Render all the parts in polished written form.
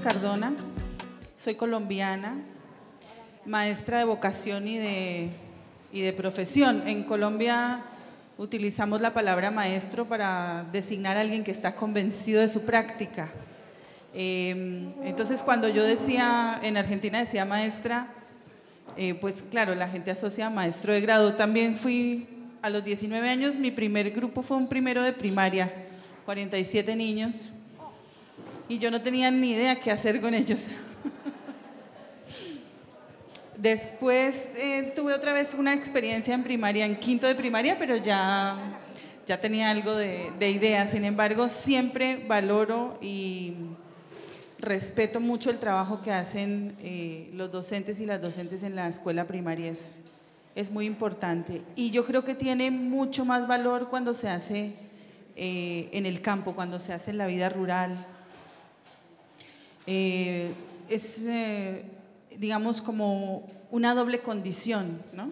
Cardona, soy colombiana, maestra de vocación y de profesión. En Colombia utilizamos la palabra maestro para designar a alguien que está convencido de su práctica. Entonces, cuando yo decía, en Argentina decía maestra, pues claro, la gente asocia a maestro de grado. También fui a los 19 años, mi primer grupo fue un primero de primaria, 47 niños, y yo no tenía ni idea qué hacer con ellos. Después tuve otra vez una experiencia en primaria, en quinto de primaria, pero ya tenía algo de idea. Sin embargo, siempre valoro y respeto mucho el trabajo que hacen los docentes y las docentes en la escuela primaria. Es muy importante. Y yo creo que tiene mucho más valor cuando se hace en el campo, cuando se hace en la vida rural. Digamos, como una doble condición, ¿no?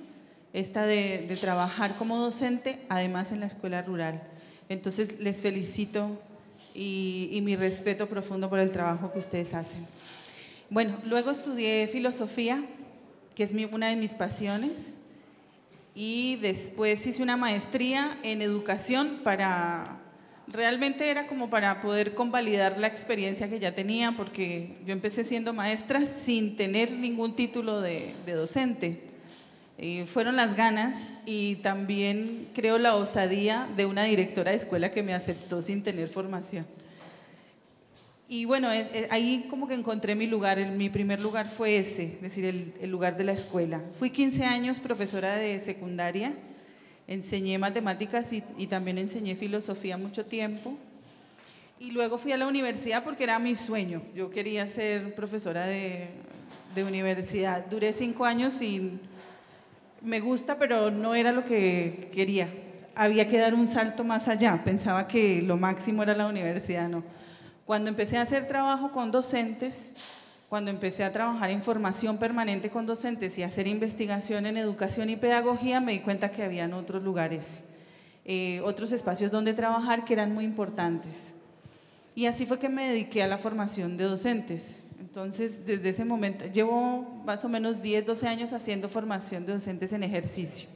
Esta de trabajar como docente, además en la escuela rural. Entonces, les felicito y mi respeto profundo por el trabajo que ustedes hacen. Bueno, luego estudié filosofía, que es una de mis pasiones, y después hice una maestría en educación realmente era como para poder convalidar la experiencia que ya tenía, porque yo empecé siendo maestra sin tener ningún título de docente. Fueron las ganas y también creo la osadía de una directora de escuela que me aceptó sin tener formación. Y bueno, ahí como que encontré mi lugar. Mi primer lugar fue ese, es decir, el lugar de la escuela. Fui 15 años profesora de secundaria. Enseñé matemáticas y también enseñé filosofía mucho tiempo. Y luego fui a la universidad porque era mi sueño. Yo quería ser profesora de universidad. Duré 5 años y me gusta, pero no era lo que quería. Había que dar un salto más allá. Pensaba que lo máximo era la universidad, no. Cuando empecé a hacer trabajo con docentes, cuando empecé a trabajar en formación permanente con docentes y a hacer investigación en educación y pedagogía, me di cuenta que habían otros lugares, otros espacios donde trabajar que eran muy importantes. Y así fue que me dediqué a la formación de docentes. Entonces, desde ese momento, llevo más o menos 10, 12 años haciendo formación de docentes en ejercicio.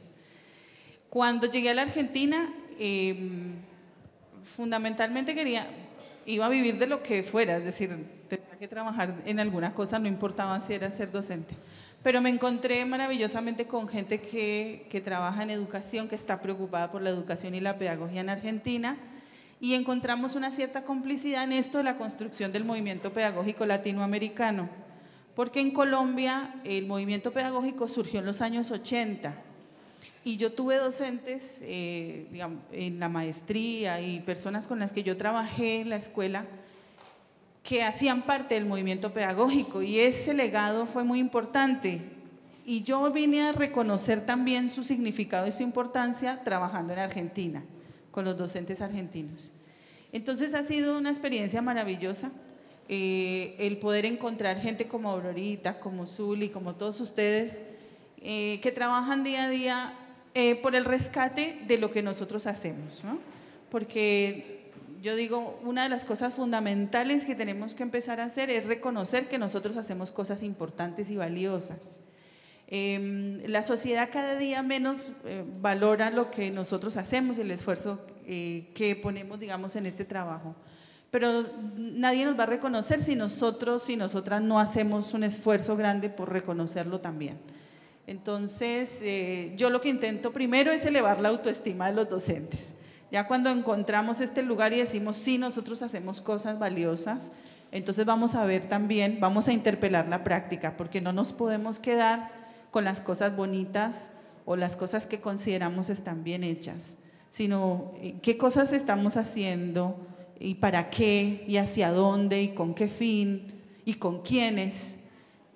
Cuando llegué a la Argentina, fundamentalmente iba a vivir de lo que fuera, es decir, tenía que trabajar en alguna cosa, no importaba si era ser docente. Pero me encontré maravillosamente con gente que trabaja en educación, que está preocupada por la educación y la pedagogía en Argentina, y encontramos una cierta complicidad en esto de la construcción del movimiento pedagógico latinoamericano, porque en Colombia el movimiento pedagógico surgió en los años 80, y yo tuve docentes digamos, en la maestría y personas con las que yo trabajé en la escuela que hacían parte del movimiento pedagógico, y ese legado fue muy importante. Y yo vine a reconocer también su significado y su importancia trabajando en Argentina, con los docentes argentinos. Entonces ha sido una experiencia maravillosa el poder encontrar gente como Aurorita, como Zuli, como todos ustedes, que trabajan día a día por el rescate de lo que nosotros hacemos, ¿no? Porque yo digo, una de las cosas fundamentales que tenemos que empezar a hacer es reconocer que nosotros hacemos cosas importantes y valiosas. La sociedad cada día menos valora lo que nosotros hacemos y el esfuerzo que ponemos, digamos, en este trabajo. Pero nadie nos va a reconocer si nosotros y nosotras no hacemos un esfuerzo grande por reconocerlo también. Entonces, yo lo que intento primero es elevar la autoestima de los docentes. Ya cuando encontramos este lugar y decimos, sí, nosotros hacemos cosas valiosas, entonces vamos a ver también, vamos a interpelar la práctica, porque no nos podemos quedar con las cosas bonitas o las cosas que consideramos están bien hechas, sino qué cosas estamos haciendo y para qué y hacia dónde y con qué fin y con quiénes.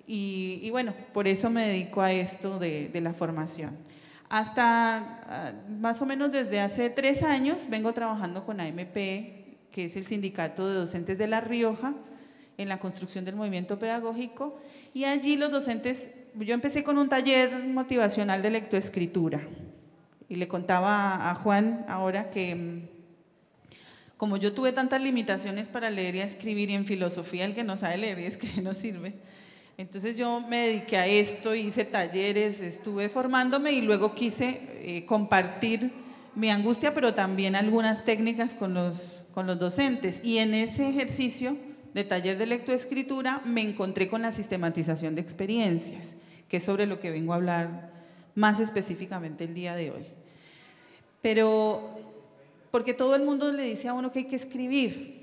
Y bueno, por eso me dedico a esto de la formación. Hasta más o menos desde hace 3 años vengo trabajando con AMP, que es el Sindicato de Docentes de La Rioja, en la construcción del movimiento pedagógico, y allí los docentes, yo empecé con un taller motivacional de lectoescritura, y le contaba a Juan ahora que como yo tuve tantas limitaciones para leer y a escribir, y en filosofía el que no sabe leer y escribir no sirve, entonces yo me dediqué a esto, hice talleres, estuve formándome y luego quise compartir mi angustia, pero también algunas técnicas con los docentes. Y en ese ejercicio de taller de lectoescritura me encontré con la sistematización de experiencias, que es sobre lo que vengo a hablar más específicamente el día de hoy. Pero, porque todo el mundo le dice a uno que hay que escribir.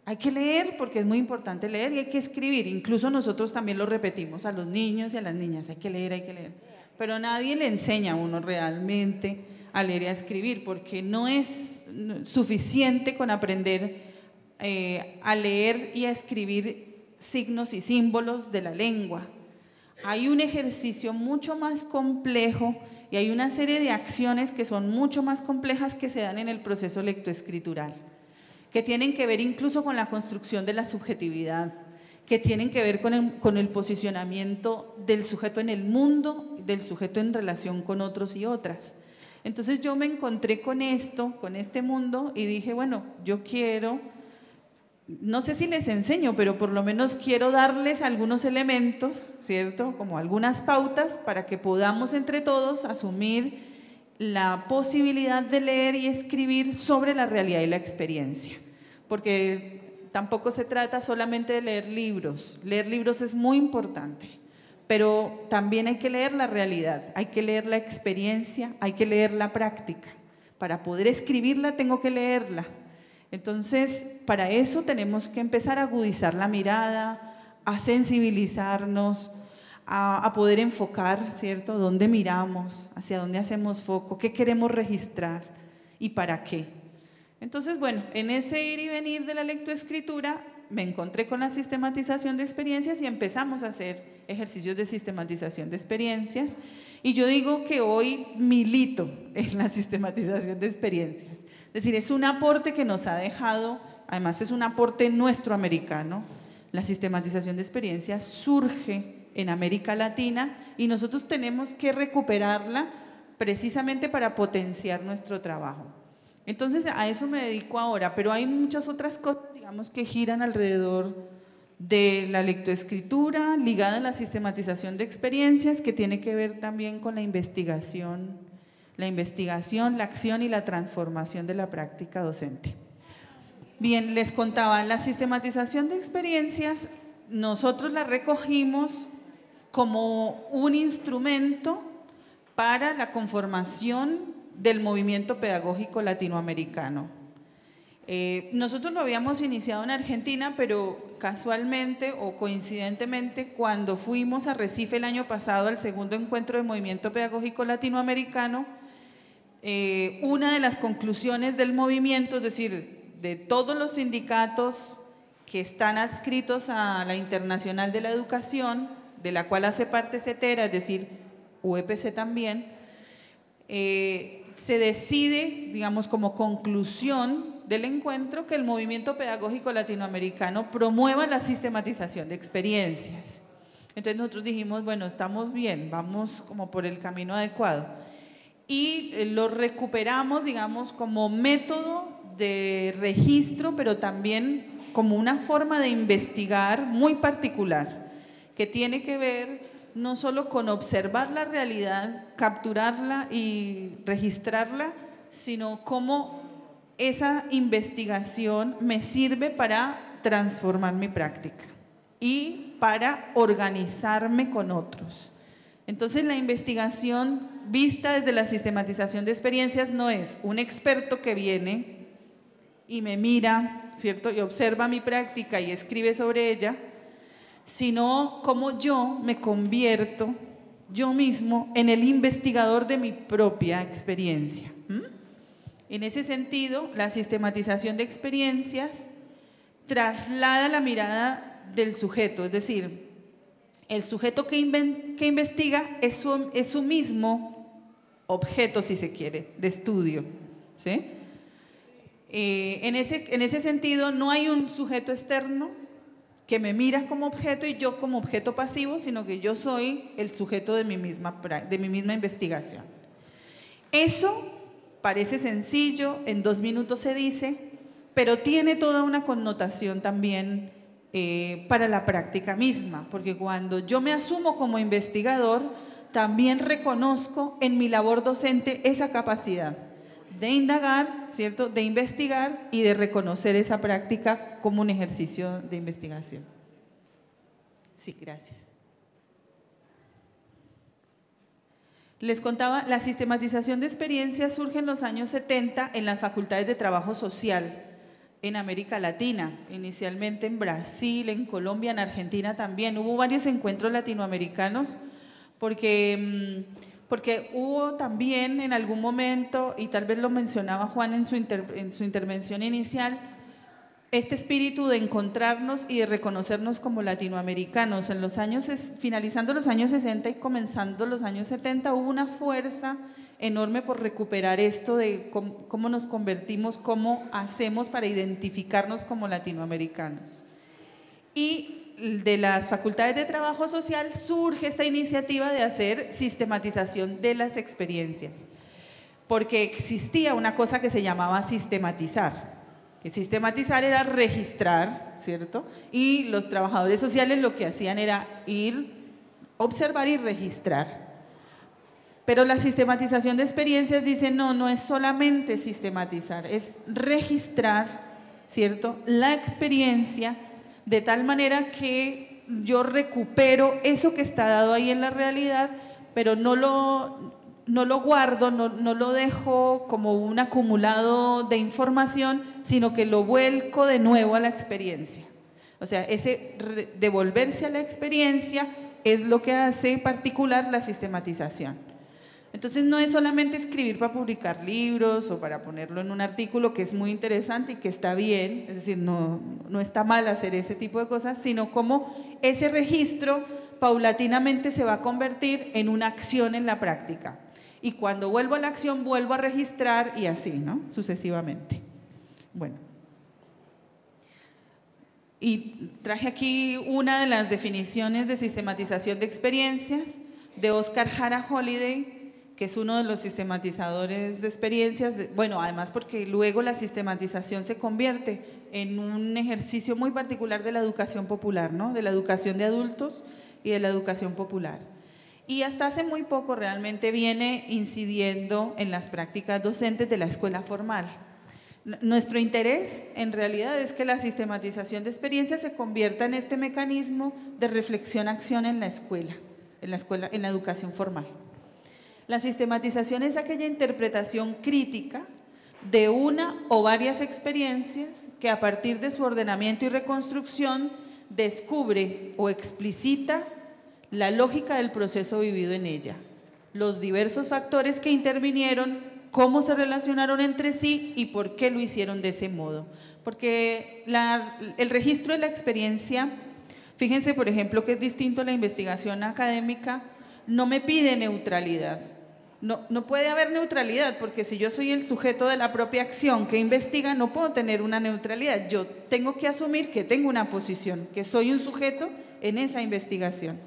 Hay que leer porque es muy importante leer y hay que escribir. Incluso nosotros también lo repetimos a los niños y a las niñas, hay que leer, hay que leer. Pero nadie le enseña a uno realmente a leer y a escribir, porque no es suficiente con aprender a leer y a escribir signos y símbolos de la lengua. Hay un ejercicio mucho más complejo y hay una serie de acciones que son mucho más complejas que se dan en el proceso lectoescritural, que tienen que ver incluso con la construcción de la subjetividad, que tienen que ver con el posicionamiento del sujeto en el mundo, del sujeto en relación con otros y otras. Entonces yo me encontré con esto, con este mundo, y dije, bueno, yo quiero, no sé si les enseño, pero por lo menos quiero darles algunos elementos, ¿cierto? Como algunas pautas para que podamos entre todos asumir la posibilidad de leer y escribir sobre la realidad y la experiencia, porque tampoco se trata solamente de leer libros es muy importante, pero también hay que leer la realidad, hay que leer la experiencia, hay que leer la práctica. Para poder escribirla tengo que leerla. Entonces, para eso tenemos que empezar a agudizar la mirada, a sensibilizarnos, a poder enfocar, ¿cierto? ¿Dónde miramos? ¿Hacia dónde hacemos foco? ¿Qué queremos registrar? ¿Y para qué? Entonces, bueno, en ese ir y venir de la lectoescritura me encontré con la sistematización de experiencias y empezamos a hacer ejercicios de sistematización de experiencias. Y yo digo que hoy milito en la sistematización de experiencias. Es decir, es un aporte que nos ha dejado, además es un aporte nuestro americano. La sistematización de experiencias surge en América Latina y nosotros tenemos que recuperarla precisamente para potenciar nuestro trabajo. Entonces a eso me dedico ahora, pero hay muchas otras cosas, digamos, que giran alrededor de la lectoescritura, ligada a la sistematización de experiencias, que tiene que ver también con la investigación, la acción y la transformación de la práctica docente. Bien, les contaba, la sistematización de experiencias, nosotros la recogimos como un instrumento para la conformación del movimiento pedagógico latinoamericano. Nosotros lo habíamos iniciado en Argentina, pero casualmente o coincidentemente, cuando fuimos a Recife el año pasado al segundo encuentro de movimiento pedagógico latinoamericano, una de las conclusiones del movimiento, es decir, de todos los sindicatos que están adscritos a la Internacional de la Educación, de la cual hace parte CETERA, es decir, UEPC también, se decide, digamos, como conclusión del encuentro, que el movimiento pedagógico latinoamericano promueva la sistematización de experiencias. Entonces nosotros dijimos, bueno, estamos bien, vamos como por el camino adecuado. Y lo recuperamos, digamos, como método de registro, pero también como una forma de investigar muy particular, que tiene que ver no solo con observar la realidad, capturarla y registrarla, sino cómo esa investigación me sirve para transformar mi práctica y para organizarme con otros. Entonces, la investigación vista desde la sistematización de experiencias no es un experto que viene y me mira, ¿cierto? Y observa mi práctica y escribe sobre ella, sino cómo yo me convierto yo mismo en el investigador de mi propia experiencia. En ese sentido, la sistematización de experiencias traslada la mirada del sujeto, es decir, el sujeto que investiga es su mismo objeto, si se quiere, de estudio, ¿sí? En ese sentido, no hay un sujeto externo que me mira como objeto y yo como objeto pasivo, sino que yo soy el sujeto de mi misma investigación. Eso parece sencillo, en 2 minutos se dice, pero tiene toda una connotación también para la práctica misma, porque cuando yo me asumo como investigador, también reconozco en mi labor docente esa capacidad de indagar, ¿cierto?, de investigar y de reconocer esa práctica como un ejercicio de investigación. Sí, gracias. Les contaba, la sistematización de experiencias surge en los años 70 en las facultades de trabajo social en América Latina, inicialmente en Brasil, en Colombia, en Argentina también. Hubo varios encuentros latinoamericanos porque hubo también en algún momento, y tal vez lo mencionaba Juan en su intervención inicial, este espíritu de encontrarnos y de reconocernos como latinoamericanos. En los años, finalizando los años 60 y comenzando los años 70, hubo una fuerza enorme por recuperar esto de cómo nos convertimos, cómo hacemos para identificarnos como latinoamericanos. Y de las facultades de trabajo social surge esta iniciativa de hacer sistematización de las experiencias, porque existía una cosa que se llamaba sistematizar. Que sistematizar era registrar, ¿cierto? Y los trabajadores sociales lo que hacían era ir, observar y registrar. Pero la sistematización de experiencias dice, no, no es solamente sistematizar, es registrar, ¿cierto?, la experiencia de tal manera que yo recupero eso que está dado ahí en la realidad, pero no lo guardo, no lo dejo como un acumulado de información, sino que lo vuelco de nuevo a la experiencia. O sea, ese devolverse a la experiencia es lo que hace particular la sistematización. Entonces no es solamente escribir para publicar libros o para ponerlo en un artículo, que es muy interesante y que está bien, es decir, no está mal hacer ese tipo de cosas, sino cómo ese registro paulatinamente se va a convertir en una acción en la práctica. Y cuando vuelvo a la acción, vuelvo a registrar y así, ¿no?, sucesivamente. Bueno. Y traje aquí una de las definiciones de sistematización de experiencias de Oscar Jara Holliday, que es uno de los sistematizadores de experiencias, bueno, además porque luego la sistematización se convierte en un ejercicio muy particular de la educación popular, ¿no?, de la educación de adultos y de la educación popular. Y hasta hace muy poco realmente viene incidiendo en las prácticas docentes de la escuela formal. Nuestro interés en realidad es que la sistematización de experiencias se convierta en este mecanismo de reflexión-acción en la escuela, en la educación formal. La sistematización es aquella interpretación crítica de una o varias experiencias que a partir de su ordenamiento y reconstrucción descubre o explicita la lógica del proceso vivido en ella, los diversos factores que intervinieron, cómo se relacionaron entre sí y por qué lo hicieron de ese modo. Porque el registro de la experiencia, fíjense por ejemplo que es distinto a la investigación académica, no me pide neutralidad. No puede haber neutralidad, porque si yo soy el sujeto de la propia acción que investiga, no puedo tener una neutralidad. Yo tengo que asumir que tengo una posición, que soy un sujeto en esa investigación.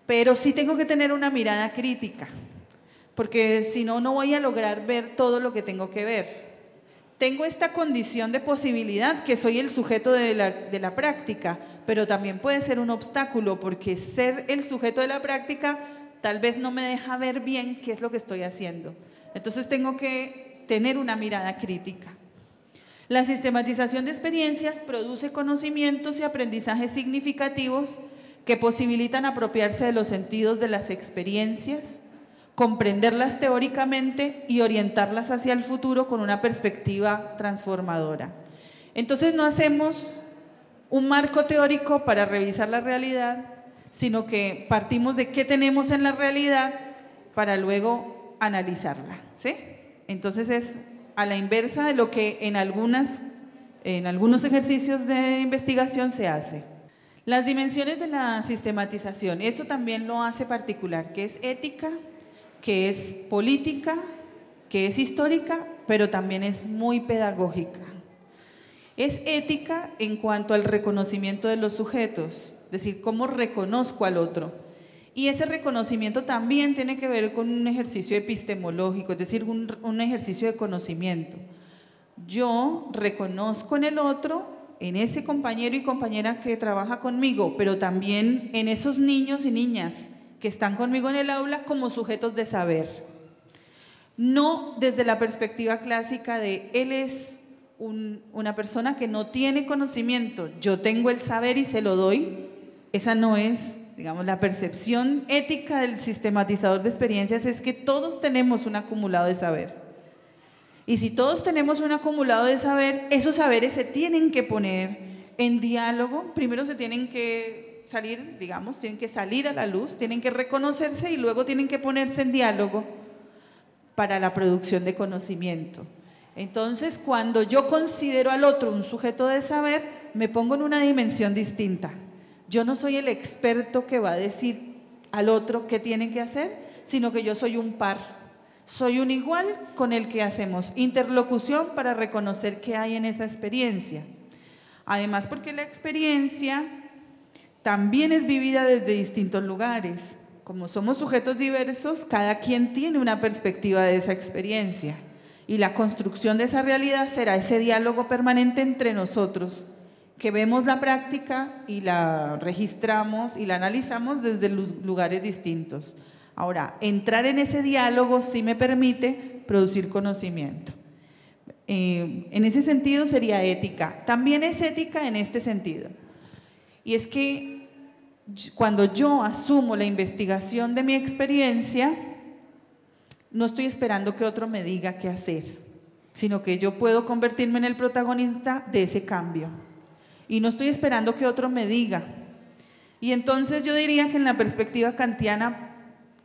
Pero sí tengo que tener una mirada crítica, porque si no, no voy a lograr ver todo lo que tengo que ver. Tengo esta condición de posibilidad, que soy el sujeto de la práctica, pero también puede ser un obstáculo, porque ser el sujeto de la práctica tal vez no me deja ver bien qué es lo que estoy haciendo. Entonces tengo que tener una mirada crítica. La sistematización de experiencias produce conocimientos y aprendizajes significativos que posibilitan apropiarse de los sentidos de las experiencias, comprenderlas teóricamente y orientarlas hacia el futuro con una perspectiva transformadora. Entonces no hacemos un marco teórico para revisar la realidad, sino que partimos de qué tenemos en la realidad para luego analizarla, ¿sí? Entonces es a la inversa de lo que en algunos ejercicios de investigación se hace. Las dimensiones de la sistematización, esto también lo hace particular, que es ética, que es política, que es histórica, pero también es muy pedagógica. Es ética en cuanto al reconocimiento de los sujetos, es decir, cómo reconozco al otro. Y ese reconocimiento también tiene que ver con un ejercicio epistemológico, es decir, un ejercicio de conocimiento. yo reconozco en el otro, en ese compañero y compañera que trabaja conmigo, pero también en esos niños y niñas que están conmigo en el aula como sujetos de saber. No desde la perspectiva clásica de él es una persona que no tiene conocimiento, yo tengo el saber y se lo doy. Esa no es, digamos, la percepción ética del sistematizador de experiencias, es que todos tenemos un acumulado de saber. Y si todos tenemos un acumulado de saber, esos saberes se tienen que poner en diálogo. Primero se tienen que salir, digamos, tienen que salir a la luz, tienen que reconocerse y luego tienen que ponerse en diálogo para la producción de conocimiento. Entonces, cuando yo considero al otro un sujeto de saber, me pongo en una dimensión distinta. Yo no soy el experto que va a decir al otro qué tiene que hacer, sino que yo soy un par. Soy un igual con el que hacemos interlocución para reconocer qué hay en esa experiencia. Además, porque la experiencia también es vivida desde distintos lugares. Como somos sujetos diversos, cada quien tiene una perspectiva de esa experiencia. Y la construcción de esa realidad será ese diálogo permanente entre nosotros, que vemos la práctica y la registramos y la analizamos desde lugares distintos. Ahora, entrar en ese diálogo sí me permite producir conocimiento. En ese sentido sería ética. También es ética en este sentido. Y es que cuando yo asumo la investigación de mi experiencia, no estoy esperando que otro me diga qué hacer, sino que yo puedo convertirme en el protagonista de ese cambio. Y no estoy esperando que otro me diga. Y entonces yo diría que en la perspectiva kantiana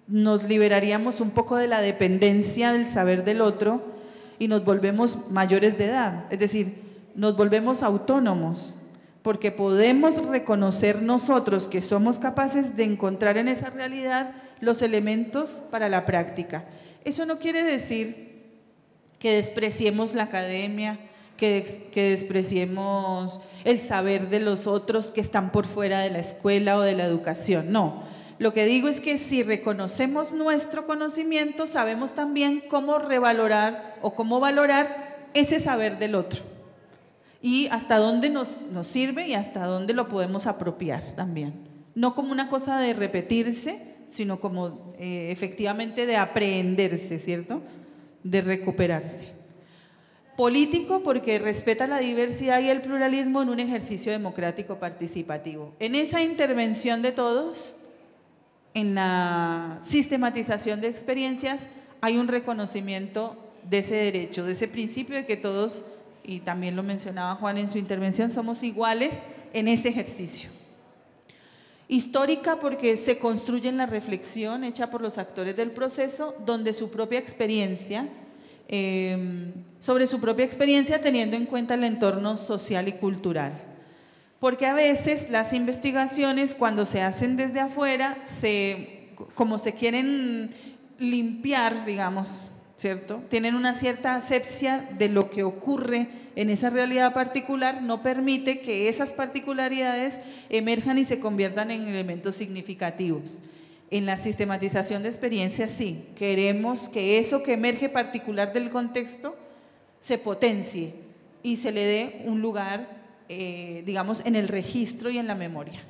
nos liberaríamos un poco de la dependencia del saber del otro y nos volvemos mayores de edad, es decir, nos volvemos autónomos, porque podemos reconocer nosotros que somos capaces de encontrar en esa realidad los elementos para la práctica. Eso no quiere decir que despreciemos la academia, que despreciemos el saber de los otros que están por fuera de la escuela o de la educación, no. Lo que digo es que si reconocemos nuestro conocimiento, sabemos también cómo revalorar o cómo valorar ese saber del otro y hasta dónde nos sirve y hasta dónde lo podemos apropiar también. No como una cosa de repetirse, sino como efectivamente de aprenderse, ¿cierto? De recuperarse. Político porque respeta la diversidad y el pluralismo en un ejercicio democrático participativo. En esa intervención de todos, en la sistematización de experiencias, hay un reconocimiento de ese derecho, de ese principio de que todos, y también lo mencionaba Juan en su intervención, somos iguales en ese ejercicio. Histórica porque se construye en la reflexión hecha por los actores del proceso, donde su propia experiencia, sobre su propia experiencia teniendo en cuenta el entorno social y cultural. Porque a veces las investigaciones cuando se hacen desde afuera, como se quieren limpiar, digamos, ¿cierto? Tienen una cierta asepsia de lo que ocurre en esa realidad particular, no permite que esas particularidades emerjan y se conviertan en elementos significativos. En la sistematización de experiencias sí, queremos que eso que emerge particular del contexto se potencie y se le dé un lugar, digamos, en el registro y en la memoria.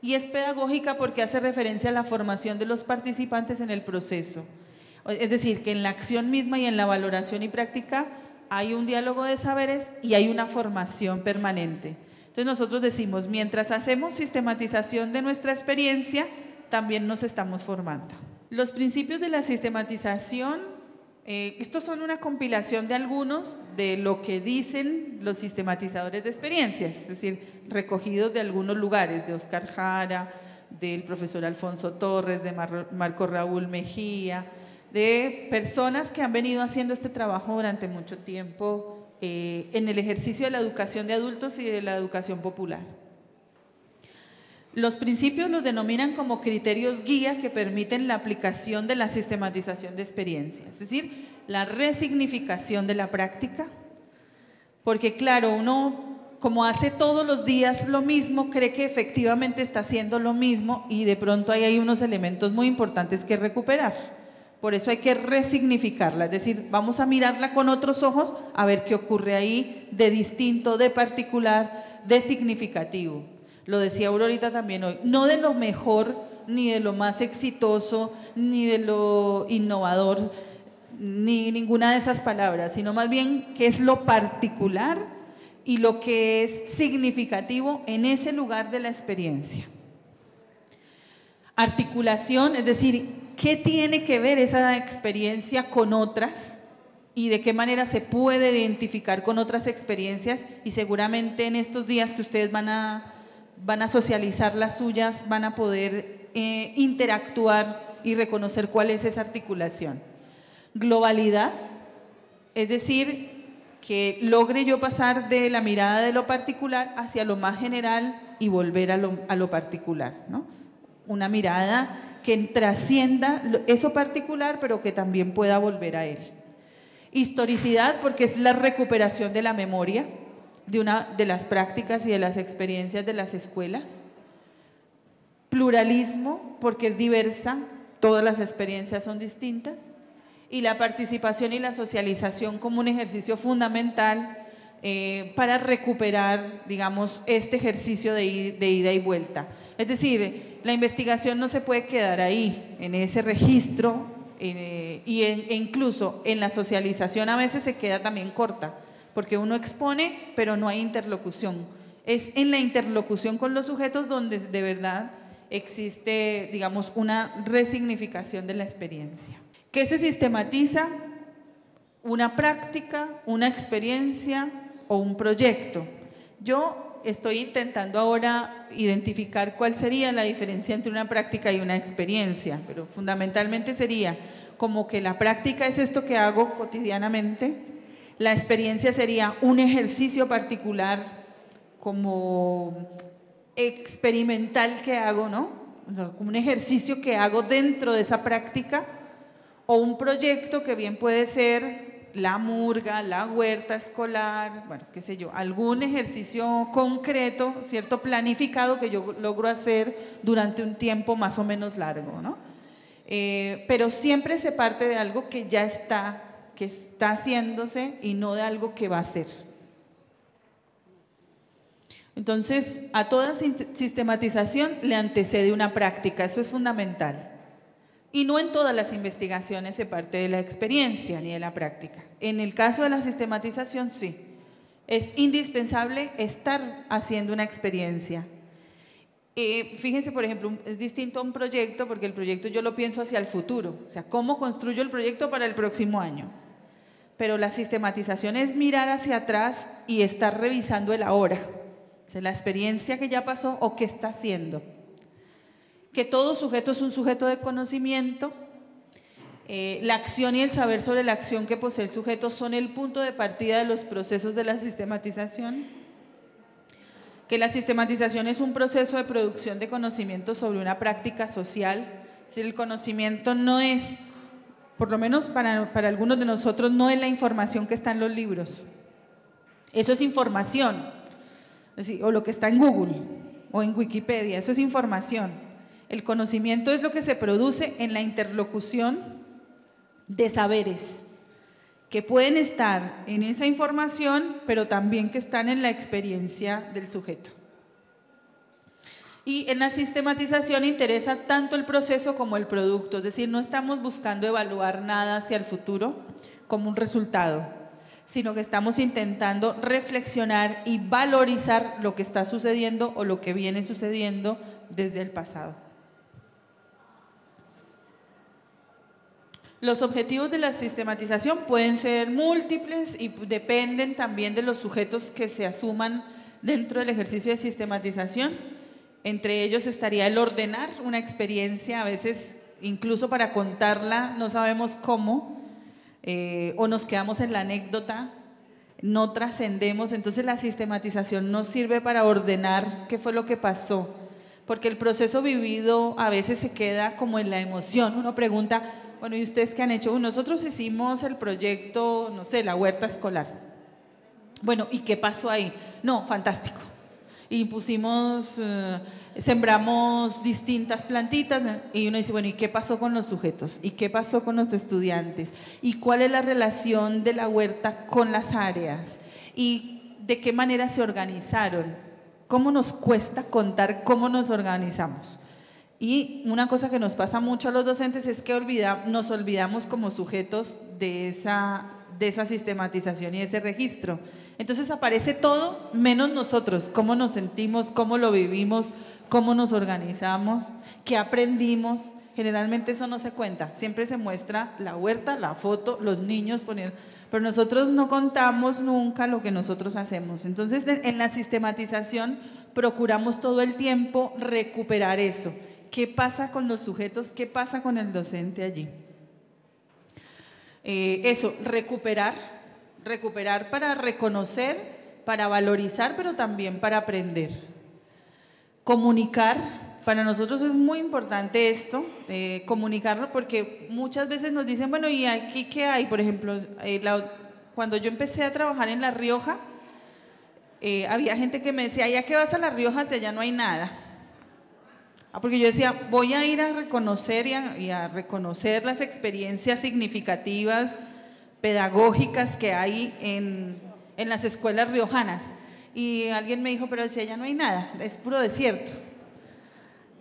Y es pedagógica porque hace referencia a la formación de los participantes en el proceso. Es decir, que en la acción misma y en la valoración y práctica hay un diálogo de saberes y hay una formación permanente. Entonces nosotros decimos, mientras hacemos sistematización de nuestra experiencia, también nos estamos formando. Los principios de la sistematización, estos son una compilación de algunos de lo que dicen los sistematizadores de experiencias, es decir, recogidos de algunos lugares, de Oscar Jara, del profesor Alfonso Torres, de Marco Raúl Mejía, de personas que han venido haciendo este trabajo durante mucho tiempo en el ejercicio de la educación de adultos y de la educación popular. Los principios los denominan como criterios guía que permiten la aplicación de la sistematización de experiencias, es decir, la resignificación de la práctica, porque claro, uno como hace todos los días lo mismo, cree que efectivamente está haciendo lo mismo y de pronto ahí hay unos elementos muy importantes que recuperar, Por eso hay que resignificarla, es decir, vamos a mirarla con otros ojos a ver qué ocurre ahí de distinto, de particular, de significativo. Lo decía Aurorita también hoy, no de lo mejor, ni de lo más exitoso, ni de lo innovador, ni ninguna de esas palabras, sino más bien qué es lo particular y lo que es significativo en ese lugar de la experiencia. Articulación, es decir, ¿qué tiene que ver esa experiencia con otras y de qué manera se puede identificar con otras experiencias? Y seguramente en estos días que ustedes van a socializar las suyas, van a poder interactuar y reconocer cuál es esa articulación. Globalidad, es decir, que logre yo pasar de la mirada de lo particular hacia lo más general y volver a lo particular, ¿no? Una mirada que trascienda eso particular, pero que también pueda volver a él. Historicidad, porque es la recuperación de la memoria de las prácticas y de las experiencias de las escuelas. Pluralismo, porque es diversa, todas las experiencias son distintas. Y la participación y la socialización como un ejercicio fundamental para recuperar, digamos, este ejercicio de ida y vuelta. Es decir, la investigación no se puede quedar ahí, en ese registro, e incluso en la socialización a veces se queda también corta, porque uno expone, pero no hay interlocución. Es en la interlocución con los sujetos donde de verdad existe, digamos, una resignificación de la experiencia. ¿Qué se sistematiza? Una práctica, una experiencia o un proyecto. Yo estoy intentando ahora identificar cuál sería la diferencia entre una práctica y una experiencia, pero fundamentalmente sería como que la práctica es esto que hago cotidianamente, la experiencia sería un ejercicio particular como experimental que hago, ¿no? O sea, como un ejercicio que hago dentro de esa práctica, o un proyecto que bien puede ser la murga, la huerta escolar, bueno, qué sé yo, algún ejercicio concreto, ¿cierto? Planificado que yo logro hacer durante un tiempo más o menos largo, ¿no? Pero siempre se parte de algo que ya está haciéndose y no de algo que va a ser. Entonces, a toda sistematización le antecede una práctica, eso es fundamental. Y no en todas las investigaciones se parte de la experiencia ni de la práctica. En el caso de la sistematización, sí. Es indispensable estar haciendo una experiencia. Fíjense, por ejemplo, es distinto a un proyecto, porque el proyecto yo lo pienso hacia el futuro. O sea, ¿cómo construyo el proyecto para el próximo año? Pero la sistematización es mirar hacia atrás y estar revisando el ahora. O sea, la experiencia que ya pasó o qué está haciendo. Que todo sujeto es un sujeto de conocimiento, la acción y el saber sobre la acción que posee el sujeto son el punto de partida de los procesos de la sistematización, que la sistematización es un proceso de producción de conocimiento sobre una práctica social, es decir, el conocimiento no es, por lo menos para algunos de nosotros, no es la información que está en los libros, eso es información, es decir, o lo que está en Google o en Wikipedia, eso es información. El conocimiento es lo que se produce en la interlocución de saberes que pueden estar en esa información, pero también que están en la experiencia del sujeto. Y en la sistematización interesa tanto el proceso como el producto, es decir, no estamos buscando evaluar nada hacia el futuro como un resultado, sino que estamos intentando reflexionar y valorizar lo que está sucediendo o lo que viene sucediendo desde el pasado. Los objetivos de la sistematización pueden ser múltiples y dependen también de los sujetos que se asuman dentro del ejercicio de sistematización. Entre ellos estaría el ordenar una experiencia, a veces incluso para contarla no sabemos cómo, o nos quedamos en la anécdota, no trascendemos. Entonces la sistematización nos sirve para ordenar qué fue lo que pasó, porque el proceso vivido a veces se queda como en la emoción. Uno pregunta, bueno, ¿y ustedes qué han hecho? Nosotros hicimos el proyecto, no sé, la huerta escolar. Bueno, ¿y qué pasó ahí? No, fantástico. y pusimos, sembramos distintas plantitas y uno dice, bueno, ¿y qué pasó con los sujetos? ¿Y qué pasó con los estudiantes? ¿Y cuál es la relación de la huerta con las áreas? ¿Y de qué manera se organizaron? ¿Cómo nos cuesta contar cómo nos organizamos? Y una cosa que nos pasa mucho a los docentes es que nos olvidamos como sujetos de esa sistematización y ese registro. Entonces aparece todo menos nosotros, cómo nos sentimos, cómo lo vivimos, cómo nos organizamos, qué aprendimos. Generalmente eso no se cuenta, siempre se muestra la huerta, la foto, los niños poniendo, pero nosotros no contamos nunca lo que nosotros hacemos. Entonces en la sistematización procuramos todo el tiempo recuperar eso. ¿Qué pasa con los sujetos? ¿Qué pasa con el docente allí? Recuperar para reconocer, para valorizar, pero también para aprender. Comunicar, para nosotros es muy importante esto, comunicarlo, porque muchas veces nos dicen, bueno, ¿y aquí qué hay? Por ejemplo, cuando yo empecé a trabajar en La Rioja, había gente que me decía, ¿ya que vas a La Rioja si allá no hay nada? Porque yo decía, voy a ir a reconocer y a reconocer las experiencias significativas, pedagógicas que hay en las escuelas riojanas. Y alguien me dijo, pero si allá no hay nada, es puro desierto.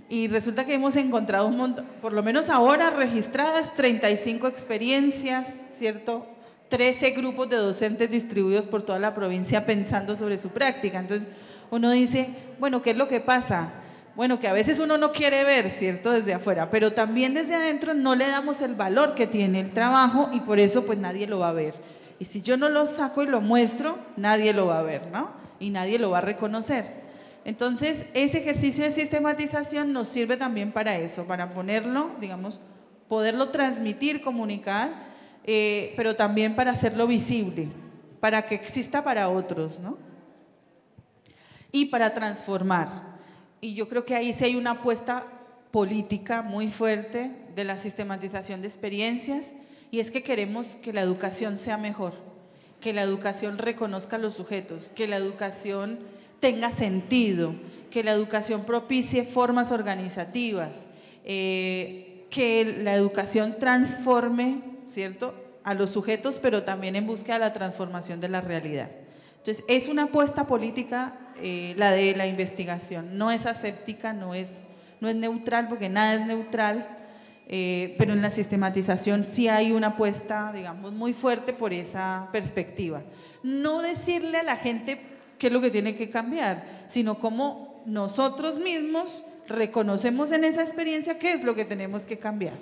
Y resulta que hemos encontrado un montón, por lo menos ahora registradas, 35 experiencias, ¿cierto? 13 grupos de docentes distribuidos por toda la provincia pensando sobre su práctica. Entonces uno dice, bueno, ¿qué es lo que pasa? Bueno, que a veces uno no quiere ver, ¿cierto?, desde afuera, pero también desde adentro no le damos el valor que tiene el trabajo y por eso pues nadie lo va a ver. Y si yo no lo saco y lo muestro, nadie lo va a ver, ¿no? Y nadie lo va a reconocer. Entonces, ese ejercicio de sistematización nos sirve también para eso, para ponerlo, digamos, poderlo transmitir, comunicar, pero también para hacerlo visible, para que exista para otros, ¿no? Y para transformar. Y yo creo que ahí sí hay una apuesta política muy fuerte de la sistematización de experiencias, y es que queremos que la educación sea mejor, que la educación reconozca a los sujetos, que la educación tenga sentido, que la educación propicie formas organizativas, que la educación transforme, ¿cierto?, a los sujetos, pero también en búsqueda de la transformación de la realidad. Entonces, es una apuesta política la de la investigación, no es aséptica, no es neutral, porque nada es neutral, pero en la sistematización sí hay una apuesta, digamos, muy fuerte por esa perspectiva. No decirle a la gente qué es lo que tiene que cambiar, sino cómo nosotros mismos reconocemos en esa experiencia qué es lo que tenemos que cambiar.